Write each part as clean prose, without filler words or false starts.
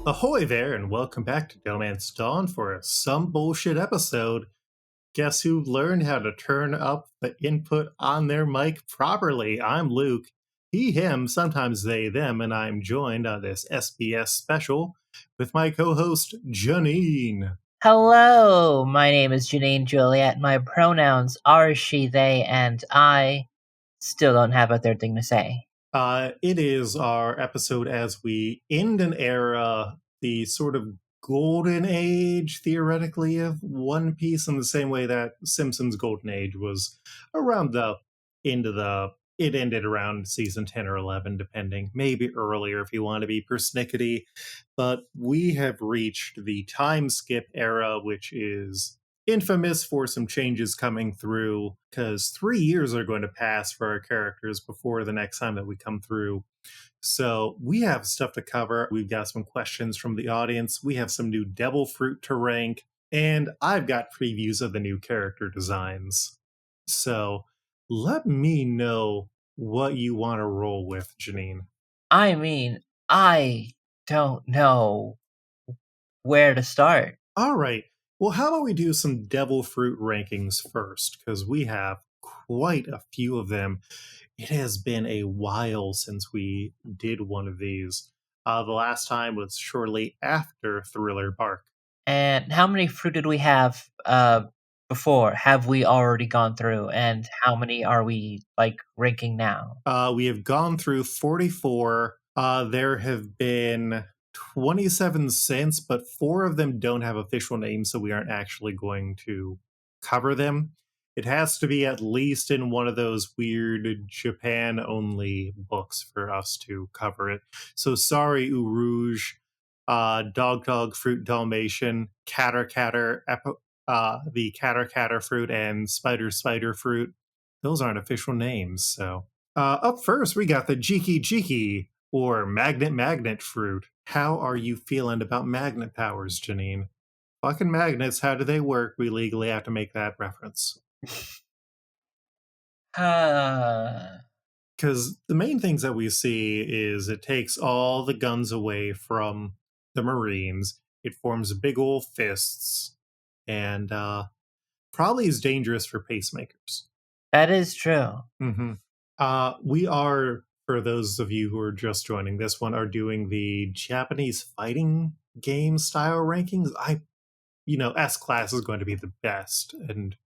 Ahoy there, and welcome back to DohMance Dawn for a some bullshit episode. Guess who learned how to turn up the input on their mic properly? I'm Luke. He, him, sometimes they, them, and I'm joined on this SBS special with my co-host, Janine. Hello, my name is Janine Juliet. My pronouns are she, they, and I still don't have a third thing to say. It is our episode as we end an era, the sort of golden age, theoretically, of One Piece, in the same way that Simpsons' golden age was around the end of the. It ended around season 10 or 11, depending. Maybe earlier if you want to be persnickety. But we have reached the time skip era, which is infamous for some changes coming through, because 3 years are going to pass for our characters before the next time that we come through. So we have stuff to cover. We've got some questions from the audience. We have some new devil fruit to rank. And I've got previews of the new character designs. So let me know what you want to roll with, Janine. I mean, I don't know where to start. All right. Well, how about we do some devil fruit rankings first? Because we have quite a few of them. It has been a while since we did one of these. The last time was shortly after Thriller Bark. And how many fruit did we have before? Have we already gone through? And how many are we ranking now? We have gone through 44. There have been 27 since, but 4 of them don't have official names, so we aren't actually going to cover them. It has to be at least in one of those weird Japan-only books for us to cover it. So sorry, Eau Rouge, Dog Fruit Dalmatian, Catter, the Catter fruit, and Spider fruit. Those aren't official names, so. Up first, we got the Jiki, or Magnet fruit. How are you feeling about magnet powers, Janine? Fucking magnets, how do they work? We legally have to make that reference. Because the main things that we see is it takes all the guns away from the Marines. It forms big old fists, and probably is dangerous for pacemakers. That is true. Mm-hmm. We are, for those of you who are just joining this one, are doing the Japanese fighting game style rankings. S-Class is going to be the best, and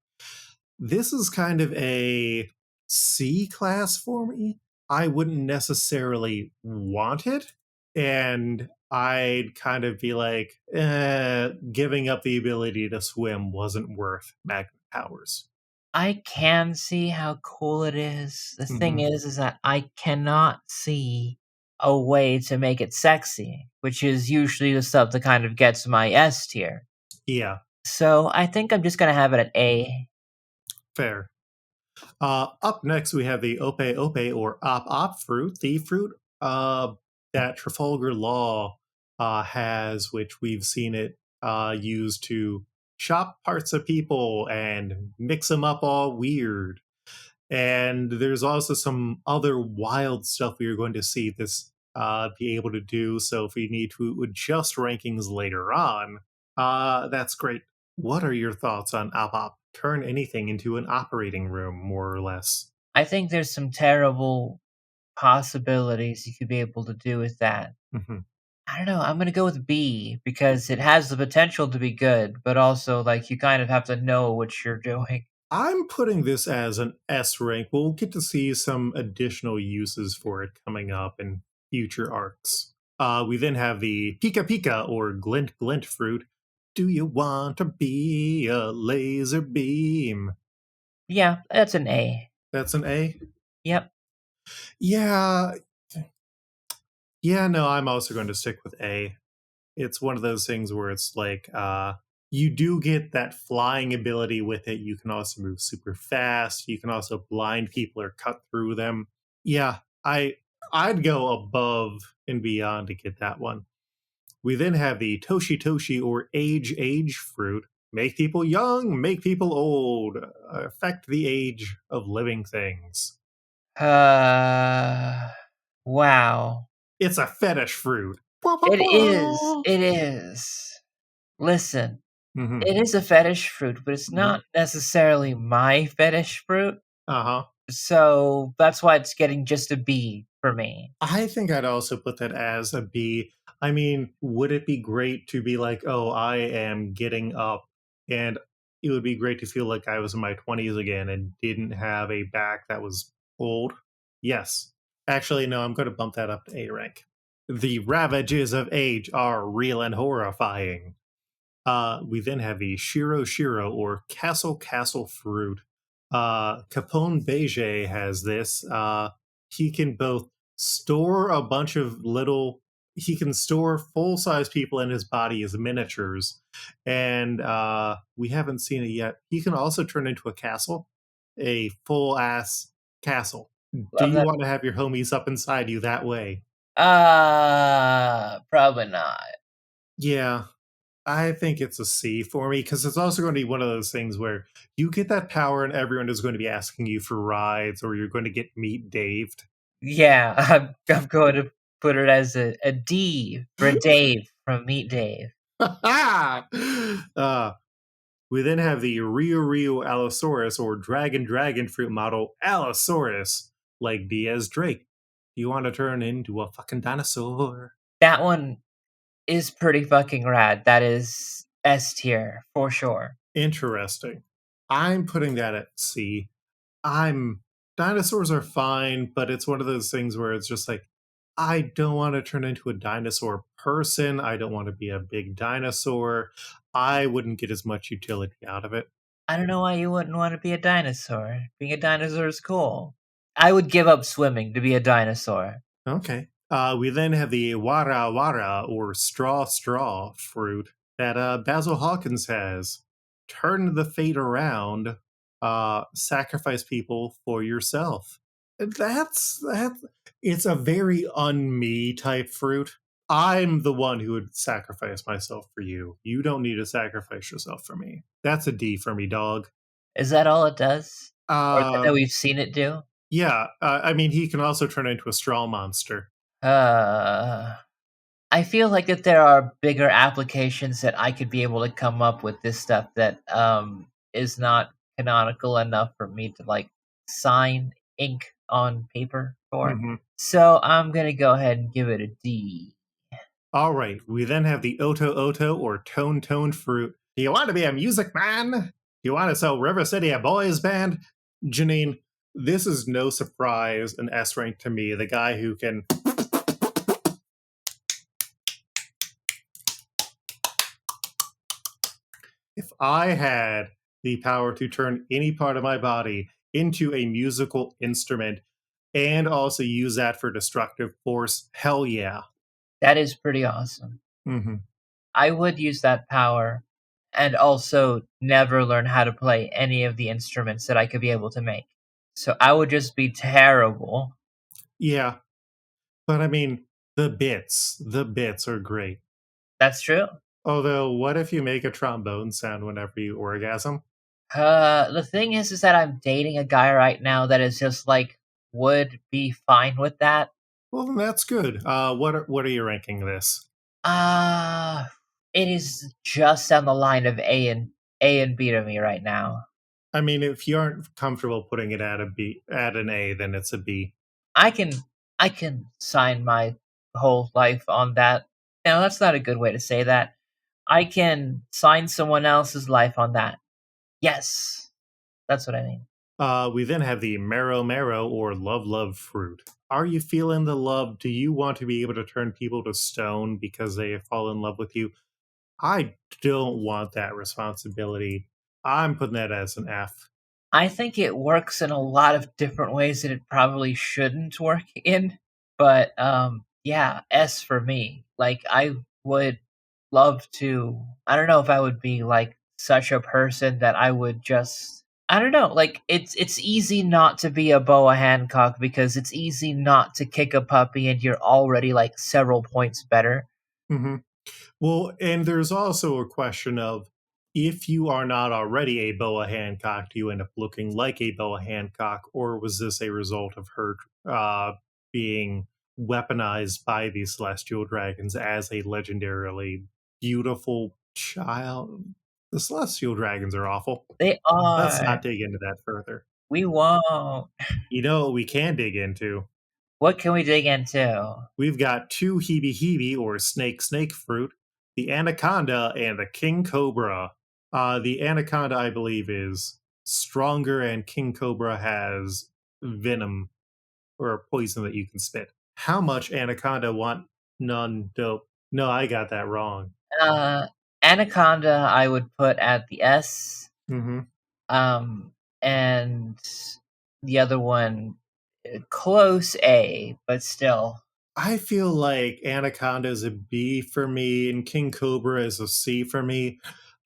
this is kind of a C-Class for me. I wouldn't necessarily want it, and I'd kind of be like, giving up the ability to swim wasn't worth magnet powers. I can see how cool it is. The thing is that I cannot see a way to make it sexy, which is usually the stuff that kind of gets my S tier. Yeah. So I think I'm just going to have it at A. Fair. Up next, we have the Ope or Op fruit, the fruit that Trafalgar Law has, which we've seen it used to chop parts of people and mix them up all weird. And there's also some other wild stuff we are going to see this be able to do. So if we need to adjust rankings later on, that's great. What are your thoughts on Op? Turn anything into an operating room, more or less. I think there's some terrible possibilities you could be able to do with that. Mm-hmm. I don't know. I'm going to go with B because it has the potential to be good, but also you kind of have to know what you're doing. I'm putting this as an S rank. We'll get to see some additional uses for it coming up in future arcs. We then have the Pika or Glint fruit. Do you want to be a laser beam? Yeah, that's an A. That's an A? Yep. Yeah, no, I'm also going to stick with A. It's one of those things where it's like, you do get that flying ability with it. You can also move super fast. You can also blind people or cut through them. Yeah, I'd go above and beyond to get that one. We then have the Toshi or Age fruit. make people young, make people old, affect the age of living things. Wow. It's a fetish fruit. It is. It is. Listen, Mm-hmm. it is a fetish fruit, but it's Mm-hmm. not necessarily my fetish fruit. Uh-huh. So that's why it's getting just a B for me. I think I'd also put that as a B. I mean, would it be great to be like, oh, I am getting up, and it would be great to feel like I was in my 20s again and didn't have a back that was old? Yes. Actually, no, I'm going to bump that up to A rank. The ravages of age are real and horrifying. We then have the Shiro Shiro or Castle fruit. Capone Beige has this. He can both store a bunch of little. He can store full size people in his body as miniatures, and we haven't seen it yet. He can also turn into a castle, a full ass castle. Do Love you that. want to have your homies up inside you that way? Probably not. Yeah, I think it's a C for me because it's also going to be one of those things where you get that power and everyone is going to be asking you for rides or you're going to get meet Daved. Yeah, I'm going to put it as a D for Dave from Meet Dave. We then have the Rio Allosaurus or Dragon fruit model Allosaurus, like Diaz Drake. You want to turn into a fucking dinosaur? That one is pretty fucking rad. That is S tier for sure. Interesting. I'm putting that at C. I'm dinosaurs are fine, but it's one of those things where it's just like I don't want to turn into a dinosaur person. I don't want to be a big dinosaur. I wouldn't get as much utility out of it. I don't know why you wouldn't want to be a dinosaur. Being a dinosaur is cool. I would give up swimming to be a dinosaur. Okay. We then have the Wara or straw fruit that Basil Hawkins has. Turn the fate around. Sacrifice people for yourself. That's it's a very un-me type fruit. I'm the one who would sacrifice myself for you. You don't need to sacrifice yourself for me. That's a D for me, dog. Is that all it does? Or that Uh, we've seen it do? yeah. I mean, he can also turn into a straw monster. I feel like that there are bigger applications that I could be able to come up with this stuff that is not canonical enough for me to like sign ink on paper for. Mm-hmm. So I'm gonna go ahead and give it a D. All right. We then have the Oto or Tone fruit. Do you want to be a music man? Do you want to sell River City a boys band? Janine, this is no surprise an S rank to me. The guy who can. If I had the power to turn any part of my body into a musical instrument and also use that for destructive force, hell yeah. That is pretty awesome. Mm-hmm. I would use that power and also never learn how to play any of the instruments that I could be able to make. So I would just be terrible. Yeah. But I mean, the bits are great. That's true. Although, what if you make a trombone sound whenever you orgasm? The thing is that I'm dating a guy right now that is just like would be fine with that. Well, then that's good. What are you ranking this? Uh it is just on the line of A and B to me right now. I mean, if you aren't comfortable putting it at an A, then it's a B. I can I can sign my whole life on that. No, that's not a good way to say that. I can sign someone else's life on that. Yes. That's what I mean. We then have the marrow or love fruit. Are you feeling the love? Do you want to be able to turn people to stone because they fall in love with you? I don't want that responsibility. I'm putting that as an F. I think it works in a lot of different ways that it probably shouldn't work in. But yeah, S for me. Like I would love to I don't know if I would be like such a person that I would just I don't know, like it's easy not to be a Boa Hancock because it's easy not to kick a puppy and you're already like several points better. Mm-hmm. Well, and there's also a question of if you are not already a Boa Hancock, do you end up looking like a Boa Hancock, or was this a result of her being weaponized by these celestial dragons as a legendarily beautiful child? The celestial dragons are awful. They Let's are. not dig into that further. We won't. You know what we can dig into? What can we dig into? We've got two hebe hebe or snake fruit, the anaconda and the king cobra. The anaconda, I believe, is stronger, and king cobra has venom or poison that you can spit. How much anaconda want? None. Dope. No, I got that wrong. Anaconda, I would put at the S. Mm-hmm. And the other one, close A, but still. I feel like anaconda is a B for me, and king cobra is a C for me.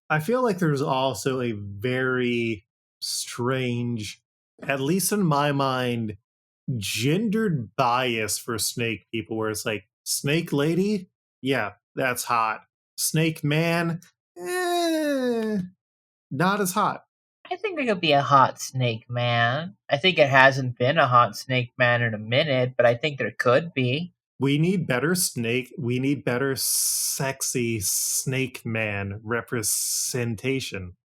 I feel like there's also a very strange, at least in my mind, gendered bias for snake people where it's like, snake lady? Yeah, that's hot. Snake man? Not as hot. I think there could be a hot snake man. I think it hasn't been a hot snake man in a minute, but I think there could be. We need better sexy snake man representation.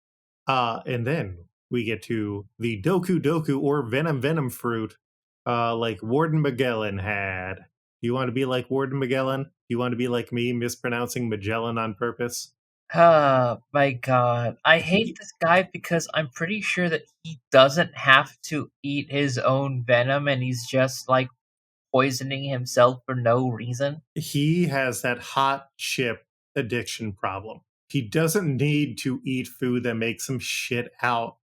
And then we get to the Doku or Venom fruit, like Warden Magellan had. Do you want to be like Warden Magellan? Do you want to be like me, mispronouncing Magellan on purpose? Oh my god. I hate this guy because I'm pretty sure that he doesn't have to eat his own venom and he's just like poisoning himself for no reason. He has that hot chip addiction problem. He doesn't need to eat food that makes him shit out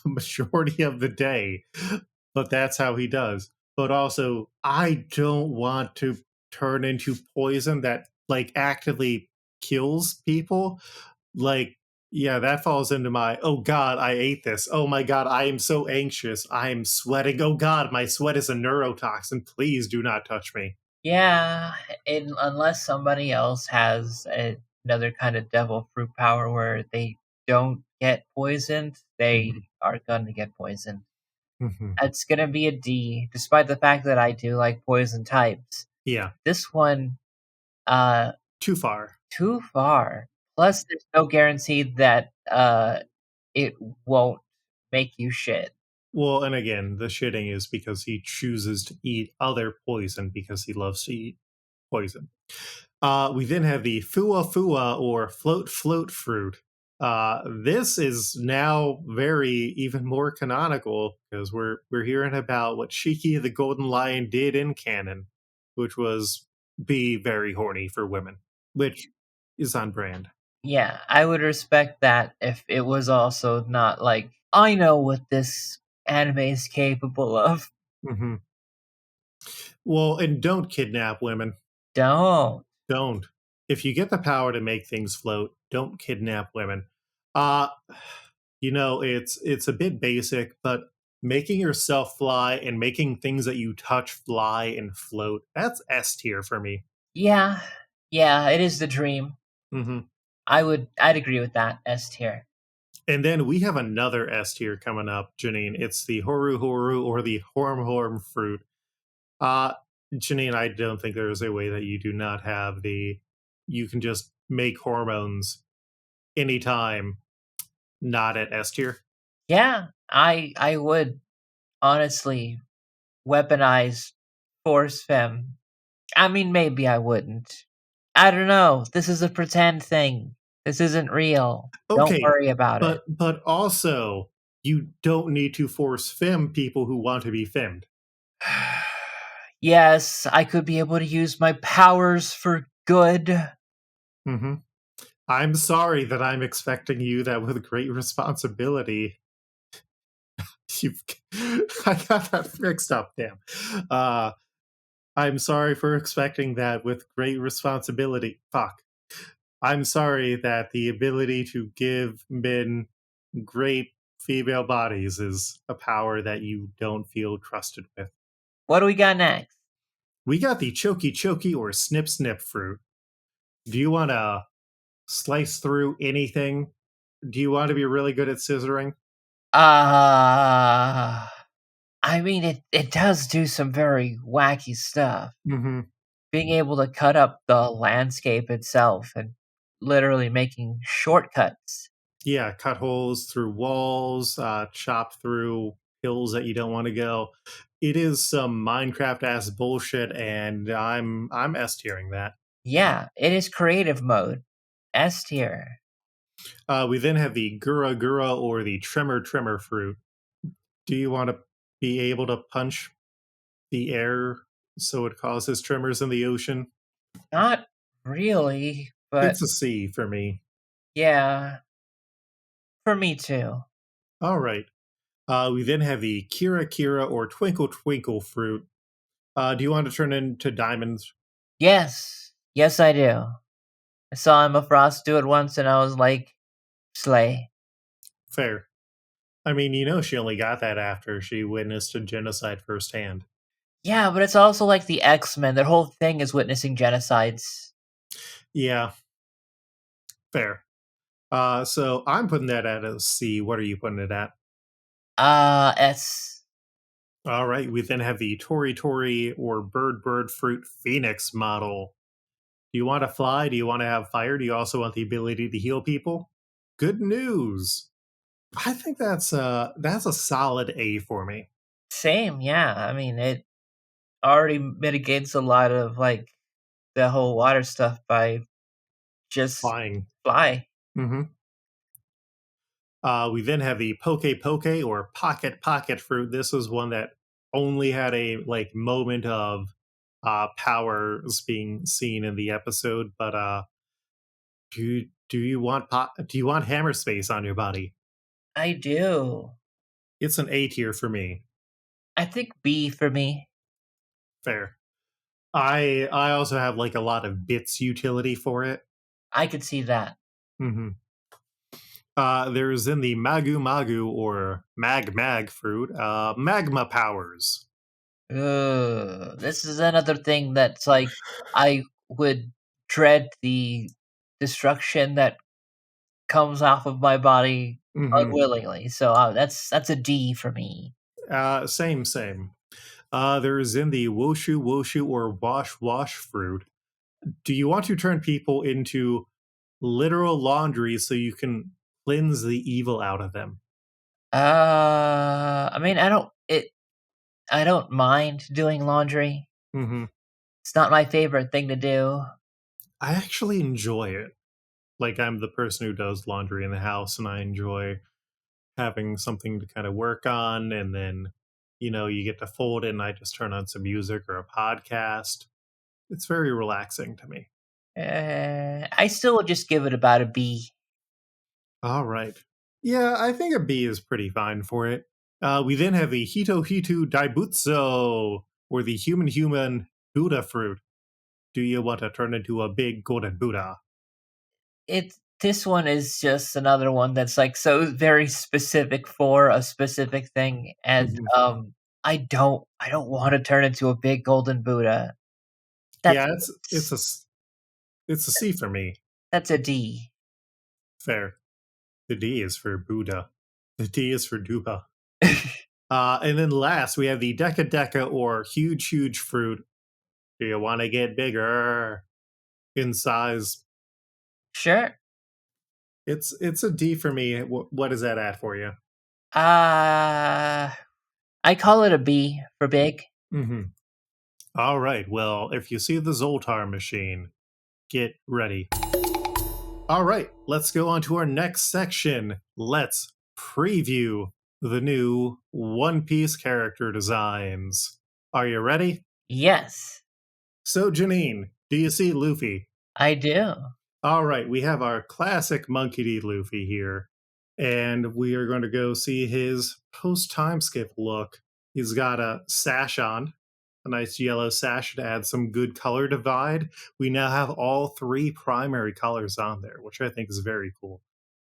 the majority of the day, but that's how he does. But also, I don't want to turn into poison that like actively kills people. Like, yeah, that falls into my, oh god, I ate this. Oh my god, I am so anxious. I am sweating. Oh god, my sweat is a neurotoxin. Please do not touch me. Yeah, unless somebody else has another kind of devil fruit power where they don't get poisoned, they are gonna get poisoned. Mm-hmm. It's gonna be a D, despite the fact that I do like poison types. Yeah. This one, Too far. too far. Plus, there's no guarantee that it won't make you shit. Well, and again, the shitting is because he chooses to eat other poison because he loves to eat poison. We then have the Fua or Float fruit. This is now very even more canonical because we're hearing about what Shiki the Golden Lion did in canon, which was be very horny for women, which is on brand. Yeah, I would respect that if it was also not like, I know what this anime is capable of. Mm-hmm. Well, and don't kidnap women. Don't. Don't. If you get the power to make things float, don't kidnap women. Uh it's a bit basic, but making yourself fly and making things that you touch fly and float, that's S tier for me. Yeah, it is the dream. Mm-hmm. I'd agree with that. S tier. And then we have another S tier coming up, Janine. It's the Horu or the Horm fruit. Janine, I don't think there is a way that you do not have you can just make hormones anytime, not at S tier. Yeah, I would honestly weaponize force fem. I mean, maybe I wouldn't. I don't know. This is a pretend thing. This isn't real. Okay, don't worry about it. But also, you don't need to force femme people who want to be femmed. Yes, I could be able to use my powers for good. Mm-hmm. I'm sorry that I'm expecting you that with great responsibility. I got that mixed up, damn. I'm sorry for expecting that with great responsibility. Fuck. I'm sorry that the ability to give men great female bodies is a power that you don't feel trusted with. What do we got next? We got the choky or snip fruit. Do you want to slice through anything Do you want to be really good at scissoring? Uh, I mean, it does do some very wacky stuff. Mm-hmm. Being able to cut up the landscape itself and literally making shortcuts. Yeah, cut holes through walls, chop through hills that you don't want to go. It is some Minecraft ass bullshit, and I'm S tiering that. Yeah, it is creative mode. S tier. We then have the Gura Gura or the Tremor fruit. Do you want to be able to punch the air so it causes tremors in the ocean? Not really, but It's a C for me. yeah, for me too. All right. We then have the Kira Kira or Twinkle Twinkle fruit. Do you want to turn into diamonds? Yes, yes, I do. I saw Emma Frost do it once, and I was like, slay. Fair. I mean, she only got that after she witnessed a genocide firsthand. Yeah, but it's also like the X-Men. Their whole thing is witnessing genocides. Yeah, fair. So I'm putting that at a C. What are you putting it at? S. All right. We then have the Tori Tori or Bird Fruit Phoenix model. Do you want to fly? Do you want to have fire? Do you also want the ability to heal people? Good news. I think that's a solid A for me. Same, yeah. I mean, it already mitigates a lot of like the whole water stuff by just Flying. fly. Mm-hmm. We then have the Poke Poke or Pocket Fruit. This was one that only had a moment of powers being seen in the episode. But do you want hammer space on your body? I do. It's an A tier for me. I think B for me. Fair. I also have a lot of bits utility for it. I could see that. Mm-hmm. There's in the Magu Magu or Mag fruit, magma powers. Ugh, this is another thing that's like I would dread the destruction that comes off of my body Mm-hmm. unwillingly. So that's a D for me. Same. There's in the Woshu or Wash fruit. Do you want to turn people into literal laundry so you can cleanse the evil out of them? I mean, I don't mind doing laundry. Mm-hmm. It's not my favorite thing to do. I actually enjoy it. I'm the person who does laundry in the house, and I enjoy having something to kind of work on, and then you get to fold it, and I just turn on some music or a podcast. It's very relaxing to me. I still would just give it about a B. All right. Yeah, I think a B is pretty fine for it. We then have the Hito Daibutsu, or the human Buddha fruit. Do you want to turn into a big golden Buddha? This one is just another one that's like so very specific for a specific thing, and Mhm. I don't want to turn into a big golden Buddha. That's Yeah, it's a C for me. that's a D. Fair. The D is for Buddha. The D is for Dupa. And then last, we have the Deca or huge fruit. Do you want to get bigger in size? Sure. It's a D for me. What is that at for you? Uh I call it a B for big. Mm-hmm. All right. Well, if you see the Zoltar machine, get ready. All right. Let's go on to our next section. Let's preview the new One Piece character designs. Are you ready? Yes, So, Janine, do you see Luffy? I do. All right, we have our classic Monkey D. Luffy here, and we are going to go see his post time skip look. He's got a sash on, a nice yellow sash to add some good color divide. We now have all three primary colors on there, which I think is very cool.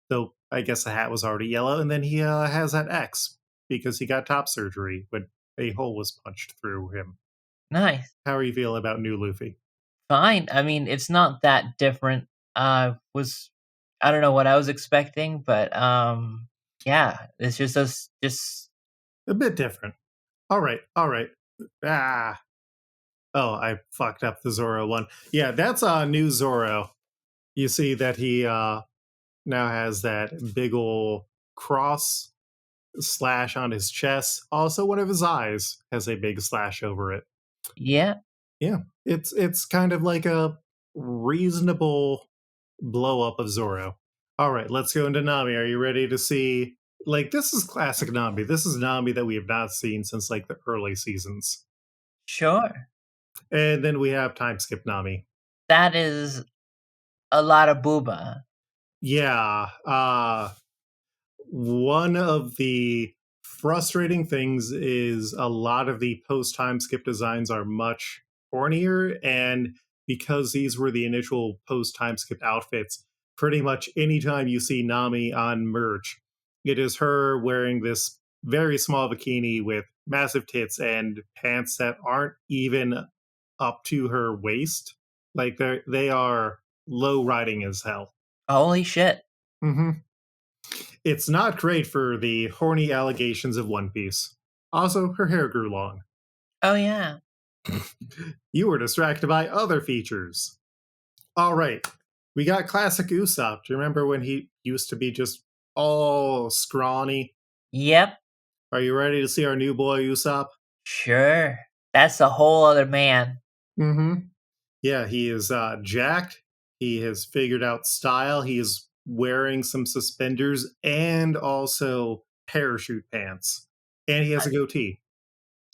Though I guess the hat was already yellow, and then he has that X because he got top surgery when a hole was punched through him. Nice. How are you feeling about new Luffy? Fine. I mean, it's not that different. Was I don't know what I was expecting, but yeah, it's just A bit different. All right, all right. Ah, oh, I fucked up the Zoro one. Yeah, that's new Zoro. You see that he now has that big ol' cross slash on his chest. Also, one of his eyes has a big slash over it. yeah. Yeah, it's kind of like a reasonable blow up of Zoro. All right, let's go into Nami. Are you ready to see? Like, this is classic Nami. This is Nami that we have not seen since like the early seasons. Sure. And then we have time skip Nami. That is a lot of booba. Yeah, one of the frustrating things is a lot of the post time skip designs are much hornier, and because these were the initial post time skip outfits, pretty much anytime you see Nami on merch, it is her wearing this very small bikini with massive tits and pants that aren't even up to her waist. Like they are low riding as hell. Holy shit. Mm-hmm. It's not great for the horny allegations of One Piece. Also, her hair grew long. Oh yeah. You were distracted by other features. All right, we got classic Usopp. Do you remember when he used to be just all scrawny? Yep. Are you ready to see our new boy Usopp? Sure. That's a whole other man. Mm-hmm. Yeah, he is jacked. He has figured out style. He is wearing some suspenders and also parachute pants. And he has a goatee.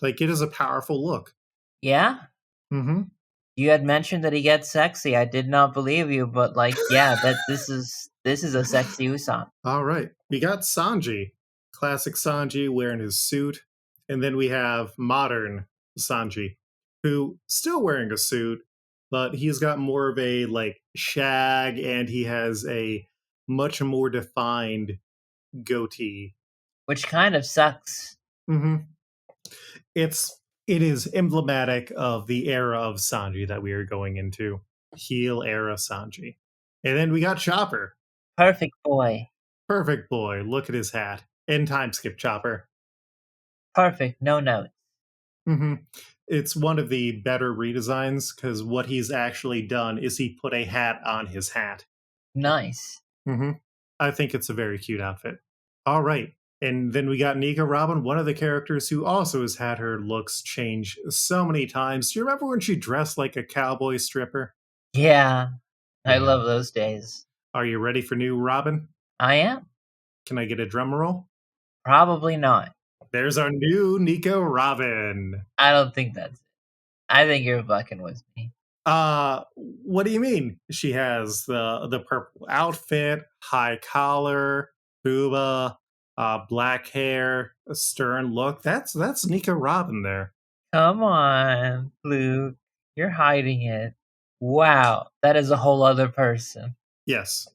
Like, it is a powerful look. Yeah? Mm-hmm. You had mentioned that he gets sexy. I did not believe you, but like, yeah, that this is a sexy Usopp. All right. We got Sanji, classic Sanji wearing his suit. And then we have modern Sanji, who still wearing a suit, but he's got more of a like shag and he has a much more defined goatee. Which kind of sucks. Mm-hmm. It is emblematic of the era of Sanji that we are going into. Heel era Sanji. And then we got Chopper. Perfect boy. Perfect boy. Look at his hat. In time skip Chopper. Perfect. No notes. Mm-hmm. It's one of the better redesigns because what he's actually done is he put a hat on his hat. Nice. Mm-hmm. I think it's a very cute outfit. All right. And then we got Nika Robin, one of the characters who also has had her looks change so many times. Do you remember when she dressed like a cowboy stripper? Yeah. I Yeah. love those days. Are you ready for new Robin? I am. Can I get a drum roll? Probably not. There's our new Nico Robin. I don't think that's it. I think you're fucking with me. What do you mean? She has the purple outfit, high collar, booba, black hair, a stern look. That's Nico Robin there. Come on, Luke. You're hiding it. Wow, that is a whole other person. Yes.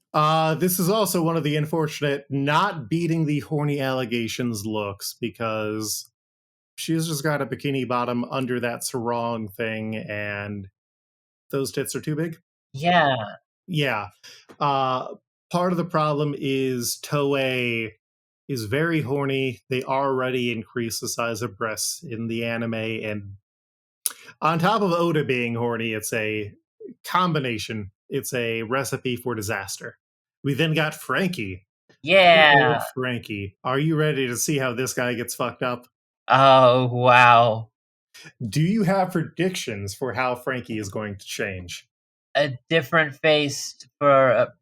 This is also one of the unfortunate not beating the horny allegations looks because she's just got a bikini bottom under that sarong thing and those tits are too big. Yeah. Yeah. Part of the problem is Toei is very horny. They already increased the size of breasts in the anime, and on top of Oda being horny, it's a combination. It's a recipe for disaster. We then got Frankie. Yeah. Frankie. Are you ready to see how this guy gets fucked up? Oh, wow. Do you have predictions for how Frankie is going to change? A different face for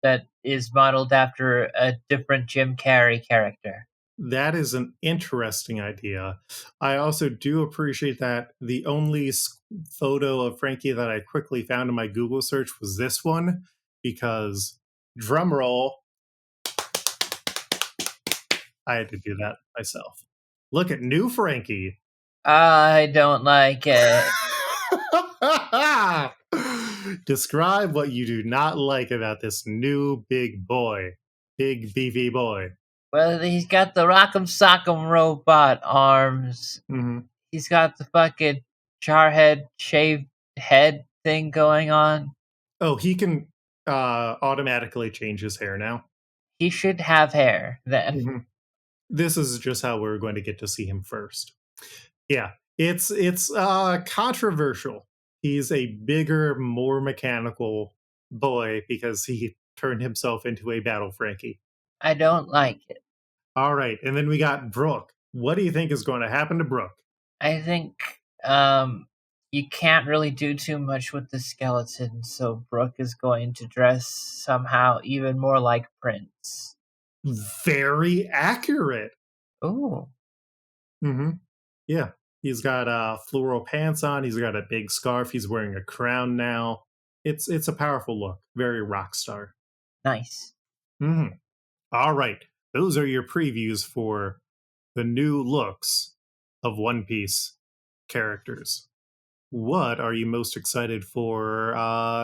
that is modeled after a different Jim Carrey character. That is an interesting idea. I also do appreciate that the only photo of Frankie that I quickly found in my Google search was this one, because drumroll, I had to do that myself. Look at new Frankie. I don't like it. Describe what you do not like about this new big boy, big beefy boy. Well, he's got the Rock'em Sock'em robot arms. Mm-hmm. He's got the fucking Jarhead shaved head thing going on. Oh, he can. automatically change his hair now. He should have hair then. Mhm. This is just how we're going to get to see him first. Yeah, it's controversial. He's a bigger, more mechanical boy because he turned himself into a battle Frankie. I don't like it. All right, and then we got Brooke. What do you think is going to happen to Brooke? I think you can't really do too much with the skeleton, so Brooke is going to dress somehow even more like Prince. Very accurate. Ooh. Mm-hmm. Yeah, he's got floral pants on. He's got a big scarf. He's wearing a crown now. It's a powerful look. Very rock star. Nice. Mm-hmm. All right, those are your previews for the new looks of One Piece characters. What are you most excited for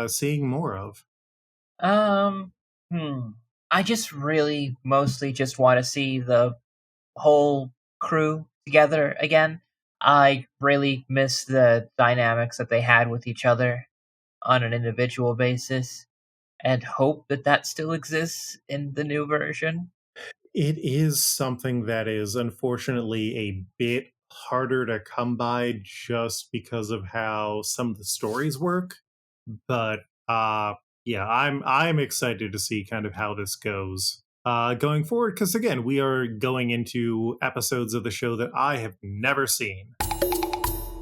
seeing more of? Um, hmm. I just really mostly just want to see the whole crew together again. I really miss the dynamics that they had with each other on an individual basis and hope that that still exists in the new version. It is something that is unfortunately a bit harder to come by just because of how some of the stories work. But yeah, I'm excited to see kind of how this goes going forward because again, we are going into episodes of the show that I have never seen.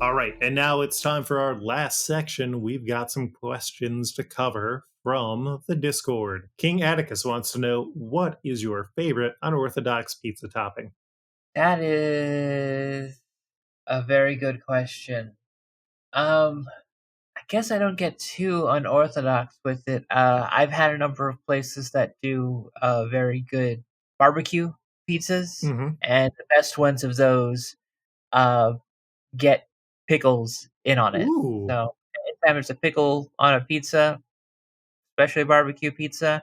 All right, and now it's time for our last section. We've got some questions to cover from the Discord. King Atticus wants to know, what is your favorite unorthodox pizza topping? That is a very good question. I guess I don't get too unorthodox with it. I've had a number of places that do very good barbecue pizzas, Mm-hmm. and the best ones of those uh, get pickles in on it. Ooh, So anytime there's a pickle on a pizza, especially barbecue pizza,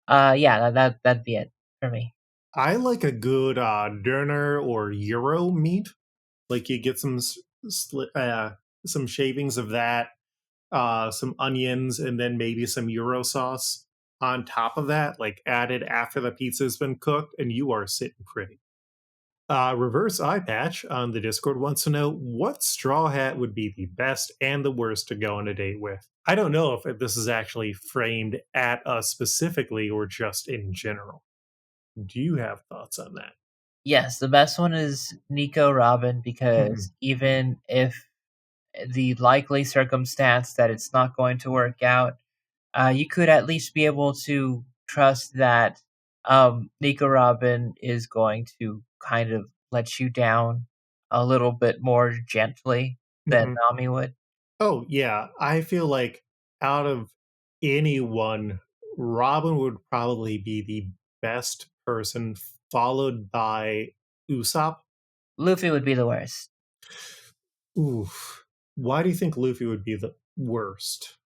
yeah, that'd be it for me. I like a good Döner or Euro meat. Like you get some shavings of that, some onions, and then maybe some Euro sauce on top of that, like added after the pizza's been cooked, and you are sitting pretty. Reverse Eye Patch on the Discord wants to know what straw hat would be the best and the worst to go on a date with. I don't know if this is actually framed at us specifically or just in general. Do you have thoughts on that? Yes, the best one is Nico Robin Mhm. because even if the likely circumstance that it's not going to work out, you could at least be able to trust that Nico Robin is going to kind of let you down a little bit more gently than Mhm. Nami would. Oh, yeah. I feel like out of anyone, Robin would probably be the best person, followed by Usopp. Luffy would be the worst. Oof. Why do you think Luffy would be the worst?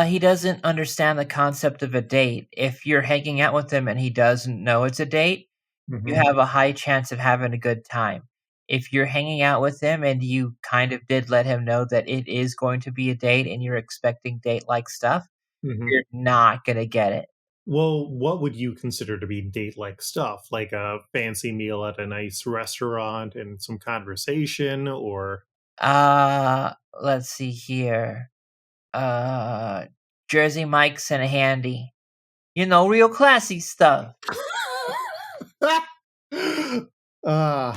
He doesn't understand the concept of a date. If you're hanging out with him and he doesn't know it's a date, you Mhm. have a high chance of having a good time. If you're hanging out with him and you kind of did let him know that it is going to be a date and you're expecting date-like stuff, Mhm. you're not gonna get it. Well, what would you consider to be date-like stuff? Like a fancy meal at a nice restaurant and some conversation, or Let's see here. Uh, Jersey Mike's and a handy. You know, real classy stuff. uh,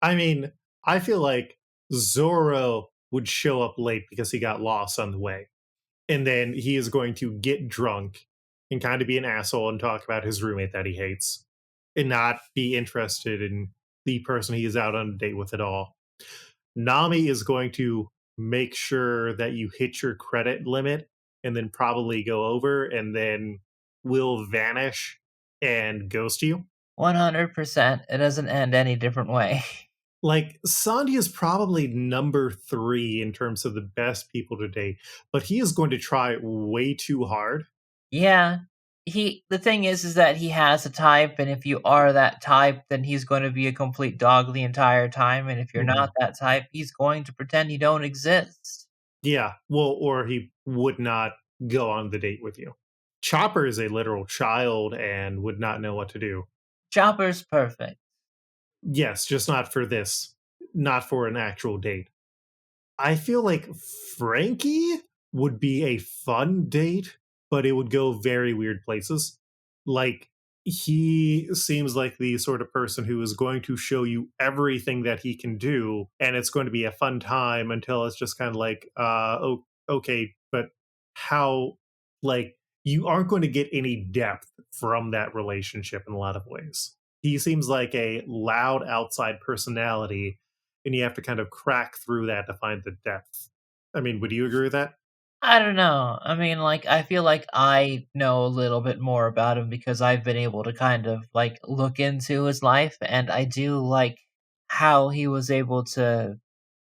I mean, I feel like Zoro would show up late because he got lost on the way. And then he is going to get drunk and kind of be an asshole and talk about his roommate that he hates and not be interested in the person he is out on a date with at all. Nami is going to make sure that you hit your credit limit and then probably go over and then will vanish and ghost you. 100%. It doesn't end any different way. Like Sandy is probably number 3 in terms of the best people to date, but he is going to try way too hard. Yeah. The thing is that he has a type, and if you are that type, then he's going to be a complete dog the entire time, and if you're Mhm. not that type, he's going to pretend you don't exist. Yeah, well, or he would not go on the date with you. Chopper is a literal child and would not know what to do. Chopper's perfect. Yes, just not for this, not for an actual date. I feel like Frankie would be a fun date, but it would go very weird places. Like, he seems like the sort of person who is going to show you everything that he can do, and it's going to be a fun time until it's just kind of like, okay, but how, like, you aren't going to get any depth from that relationship in a lot of ways. He seems like a loud outside personality, and you have to kind of crack through that to find the depth. I mean, would you agree with that? I don't know. I mean, like, I feel like I know a little bit more about him because I've been able to kind of, like, look into his life, and I do like how he was able to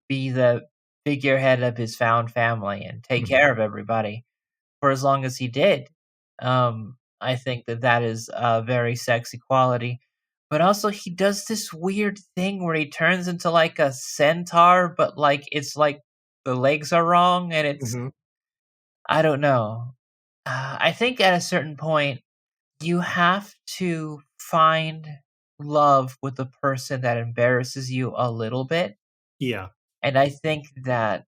be the figurehead of his found family and take Mhm. care of everybody for as long as he did. I think that that is a very sexy quality. But also, he does this weird thing where he turns into like a centaur, but like it's like the legs are wrong, and it's Mhm. I don't know. I think at a certain point, you have to find love with a person that embarrasses you a little bit, Yeah. and I think that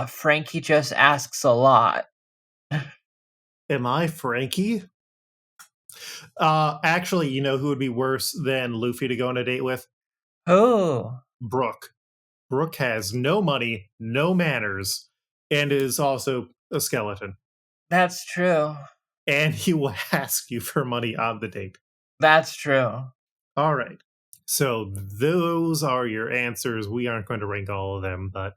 Frankie just asks a lot. Am I Frankie? Actually, you know who would be worse than Luffy to go on a date with? Oh, Brooke. Brooke has no money, no manners, and is also a skeleton. that's true. And he will ask you for money on the date. That's true. All right. So those are your answers. We aren't going to rank all of them, but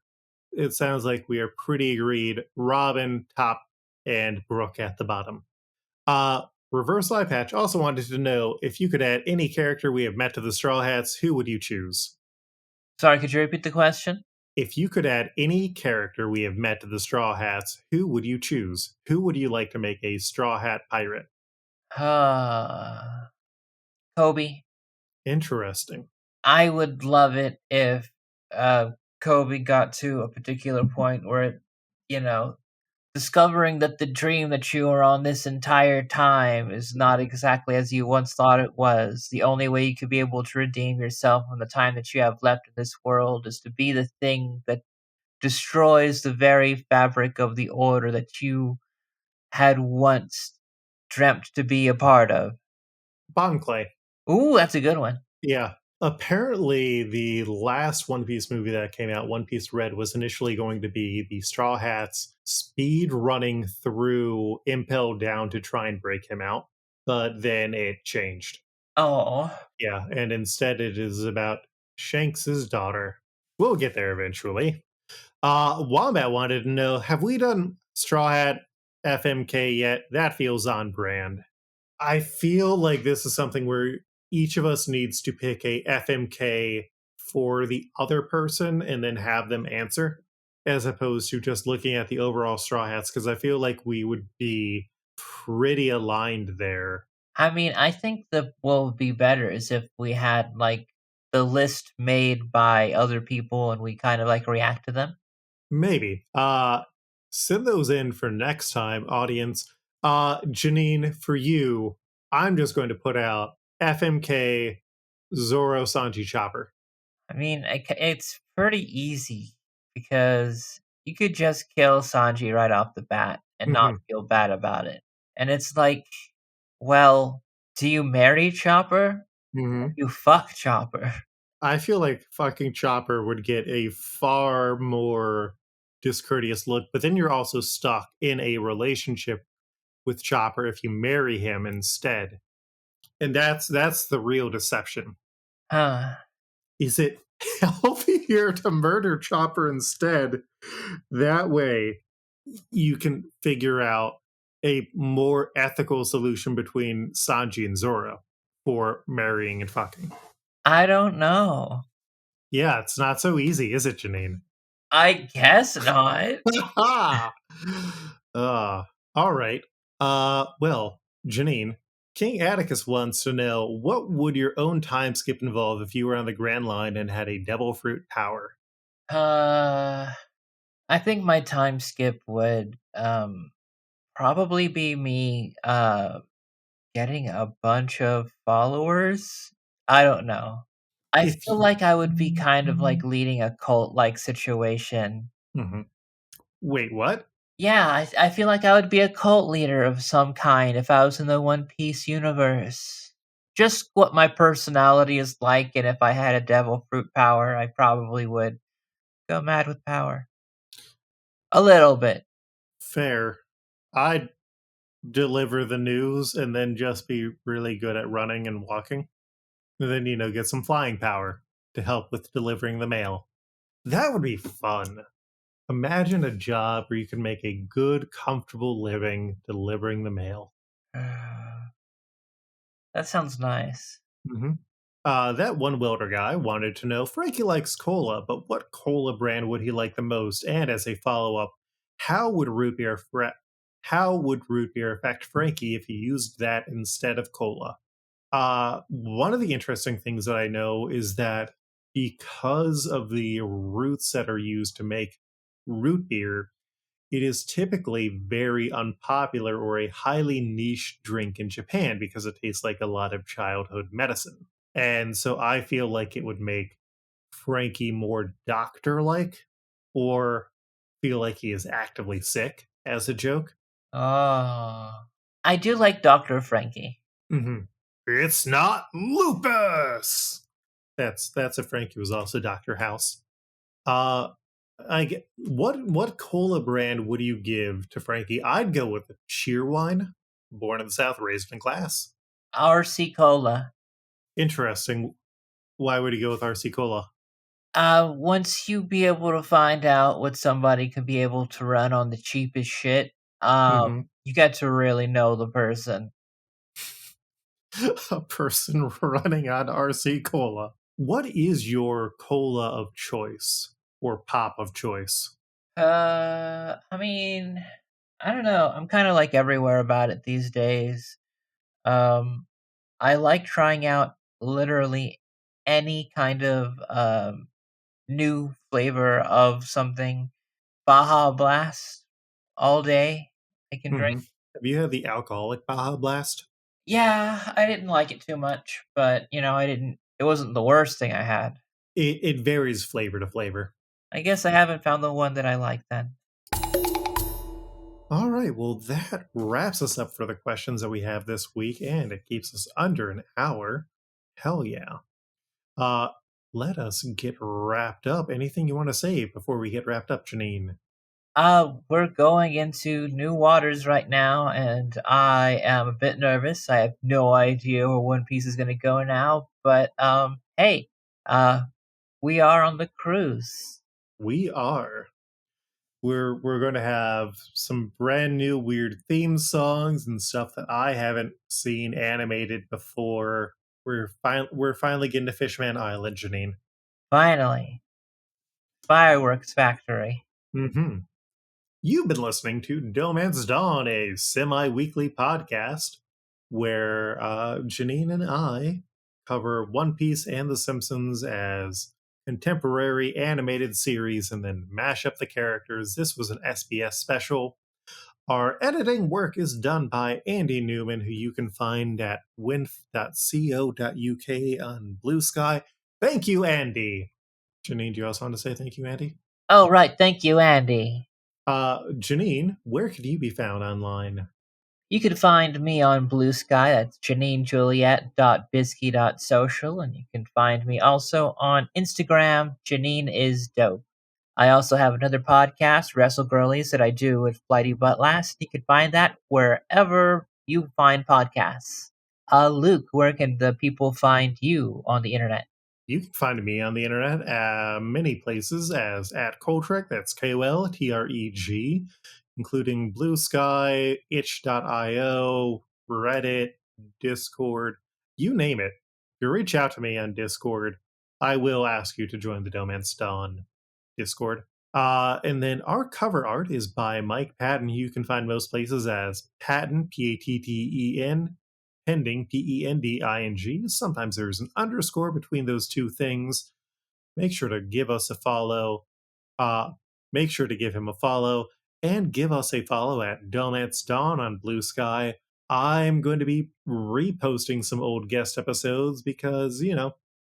it sounds like we are pretty agreed. Robin top and Brooke at the bottom. Uh Reverse Eye Patch also wanted to know if you could add any character we have met to the Straw Hats, who would you choose? Sorry, could you repeat the question? If you could add any character we have met to the Straw Hats, who would you choose? Who would you like to make a Straw Hat pirate? Kobe. Interesting. I would love it if Kobe got to a particular point where it, you know, discovering that the dream that you were on this entire time is not exactly as you once thought it was. The only way you could be able to redeem yourself from the time that you have left in this world is to be the thing that destroys the very fabric of the order that you had once dreamt to be a part of. Bon Clay. Ooh, that's a good one. Yeah. Apparently, the last One Piece movie that came out, One Piece Red, was initially going to be the Straw Hats speed running through Impel Down to try and break him out, but then it changed. Oh, Yeah, and instead it is about Shanks's daughter. We'll get there eventually. Wombat wanted to know, have we done Straw Hat FMK yet? That feels on brand. I feel like this is something where each of us needs to pick a FMK for the other person and then have them answer, as opposed to just looking at the overall Straw Hats, because I feel like we would be pretty aligned there. I mean, I think that what would be better is if we had like the list made by other people and we kind of like react to them. Maybe. Send those in for next time, audience. Janine, for you, I'm just going to put out FMK Zoro Sanji Chopper. I mean, it's pretty easy because you could just kill Sanji right off the bat and not Hmm. feel bad about it. And it's like, well, do you marry Chopper? Hmm. You fuck Chopper. I feel like fucking Chopper would get a far more discourteous look, but then you're also stuck in a relationship with Chopper if you marry him instead. And that's the real deception. Huh. Is it healthier to murder Chopper instead? That way you can figure out a more ethical solution between Sanji and Zoro for marrying and fucking. I don't know. Yeah, it's not so easy, is it, Janine? I guess not. uh, all right. Well, Janine, King Atticus wants to know, what would your own time skip involve if you were on the Grand Line and had a devil fruit power? I think my time skip would probably be me getting a bunch of followers. I don't know. I If feel you, like I would be kind of like leading a cult-like situation. Mhm. Wait, what? Yeah, I feel like I would be a cult leader of some kind if I was in the One Piece universe. Just what my personality is like, and if I had a devil fruit power, I probably would go mad with power. A little bit. Fair. I'd deliver the news and then just be really good at running and walking. And then, get some flying power to help with delivering the mail. That would be fun. Imagine a job where you can make a good, comfortable living delivering the mail. That sounds nice. hmm that one welder guy wanted to know Frankie likes cola, but what cola brand would he like the most? And as a follow up, how would how would root beer affect Frankie if he used that instead of cola? One of the interesting things that I know is that because of the roots that are used to make root beer, it is typically very unpopular or a highly niche drink in Japan because it tastes like a lot of childhood medicine. And so I feel like it would make Frankie more doctor like or feel like he is actively sick as a joke. Oh. I do like Dr. Frankie. hmm It's not lupus. That's a Frankie was also Doctor House. Uh, I get what cola brand would you give to Frankie? I'd go with Cheerwine, born in the South, raised in glass. RC Cola. Interesting. Why would he go with RC Cola? Once you be able to find out what somebody could be able to run on the cheapest shit, hmm you get to really know the person. A person running on RC Cola. What is your cola of choice or pop of choice? I mean, I don't know. I'm kind of like everywhere about it these days. Um, I like trying out literally any kind of new flavor of something. Baja Blast all day. I can drink. hmm Have you had the alcoholic Baja Blast? Yeah, I didn't like it too much, but I didn't. It wasn't the worst thing I had. It varies flavor to flavor. I guess I haven't found the one that I like then. All right, well, that wraps us up for the questions that we have this week, and it keeps us under an hour. Hell yeah. Uh, Let us get wrapped up. Anything you want to say before we get wrapped up, Janine? We're going into new waters right now, and I am a bit nervous. I have no idea where One Piece is going to go now, but hey, uh, we are on the cruise. We are. We're going to have some brand new weird theme songs and stuff that I haven't seen animated before. We're finally getting to Fishman Island, Janine. Finally, fireworks factory. Mm-hmm. You've been listening to DohMance Dawn, a semi-weekly podcast where Janine and I cover One Piece and The Simpsons as contemporary animated series and then mash up the characters. This was an SBS special. Our editing work is done by Andie Newman, who you can find at winf.co.uk on Blue Sky. Thank you, Andie. Janine, do you also want to say thank you, Andie? Oh, right. Thank you, Andie. Janine, where could you be found online? You can find me on Blue Sky. That's JanineJuliet.bisky.social. And you can find me also on Instagram. Janine is dope. I also have another podcast, Wrestle Girlies, that I do with Flighty Butt Last. You can find that wherever you find podcasts. Luke, where can the people find you on the internet? You can find me on the internet at many places as at Koltreg, that's KOLTREG, including Blue Sky, itch.io, Reddit, Discord, you name it. If you reach out to me on Discord, I will ask you to join the DohMance Dawn Discord. And then our cover art is by Mike Patten. You can find most places as Patten, Patten, pending, pending. Sometimes there's an underscore between those two things. Make sure to give us a follow. Make sure to give him a follow. and give us a follow at DohMance Dawn on Blue Sky. I'm going to be reposting some old guest episodes because,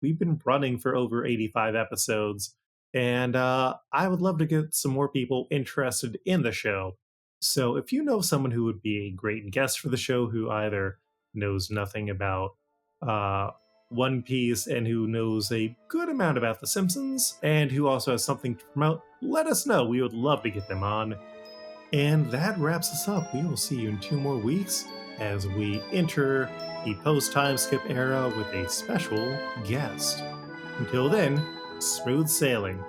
we've been running for over 85 episodes, and I would love to get some more people interested in the show. So if you know someone who would be a great guest for the show who either knows nothing about uh, One Piece and who knows a good amount about The Simpsons and who also has something to promote, let us know. We would love to get them on. And that wraps us up. We will see you in 2 more weeks as we enter the post-time skip era with a special guest. Until then, smooth sailing.